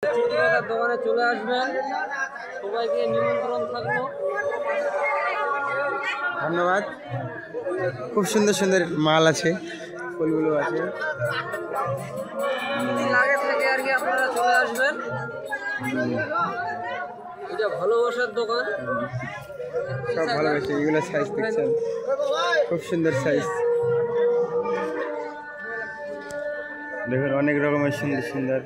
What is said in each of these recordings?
দোকানে চলে আসবেন, সবাইকে নিমন্ত্রণ থাকলো। ধন্যবাদ। খুব সুন্দর সুন্দর মাল আছে, ফুলগুলো আছে। আগে থেকে আর কি আপনারা চলে আসবেন। এটা ভালোবাসার দোকান, সব ভালোবাসে। এগুলো সাইজ দেখছেন, খুব সুন্দর সাইজ। দেখুন অনেক রকমের সুন্দর সুন্দর।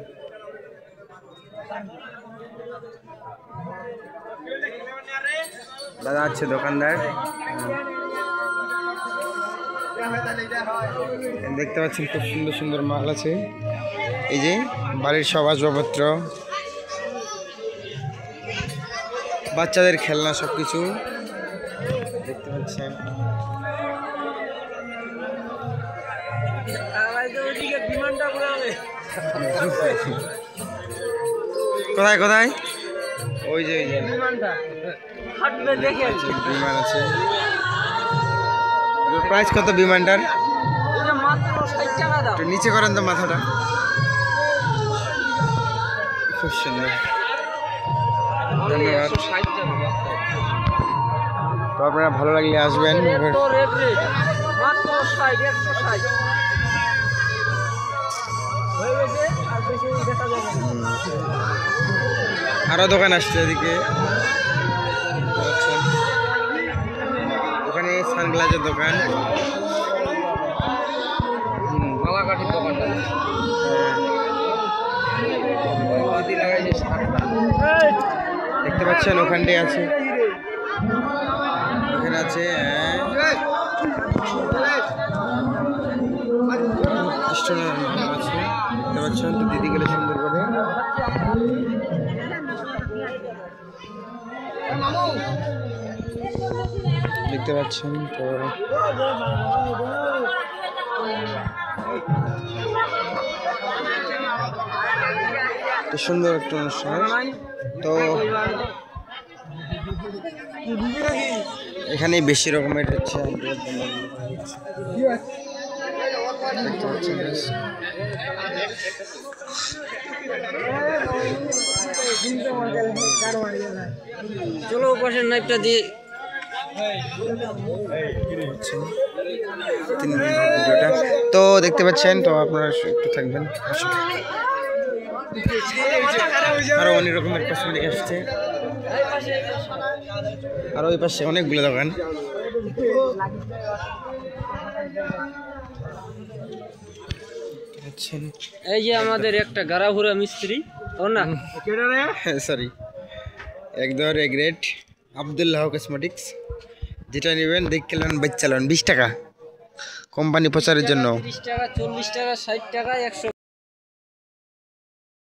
দাদা আছে দোকানদার, দেখতে পাচ্ছেন খুব সুন্দর সুন্দর মাল আছে। এই যে বাড়ির সব আসবাবপত্র, বাচ্চাদের খেলনা, সবকিছু দেখতে পাচ্ছেন। কোথায় কোথায়? ওই যে বিমান আছে। প্রাইস কত বিমানটার? একটু নিচে করেন তো মাথাটা। খুব সুন্দর, ধন্যবাদ। তো আপনারা ভালো লাগলে আসবেন। আরো দোকান আসছে এদিকে, ওখানে সানগ্লাসের দোকান, মালাকাঠির দোকানটা দেখতে পাচ্ছেন। ওখানটাই আছে, ওখানে আছে দেখতে পাচ্ছেন। তো দিদি গেলে সুন্দর করে দেখতে পাচ্ছেন। তো সুন্দর একটা অনুষ্ঠান। তো এখানে বেশি রকমের হচ্ছে চলো পাশের নাইফটা দিয়ে ভিডিওটা তো দেখতে পাচ্ছেন। তো আপনারা একটু থাকবেন। আরো অনেক রকমের কসমেটিক আসছে, আর ওই পাশে অনেকগুলো দোকান। এই যে আমাদের একটা গাড়াভুরা মিস্ত্রি, ওর না সরি, একদম রেগ্রেট আব্দুল্লাহ কসমেটিক্স। যেটা নেবেন দেখে নেন, বাচ্চা লোন 20 টাকা কোম্পানি প্রচারের জন্য। 30 টাকা, 40 টাকা, 60 টাকা, 100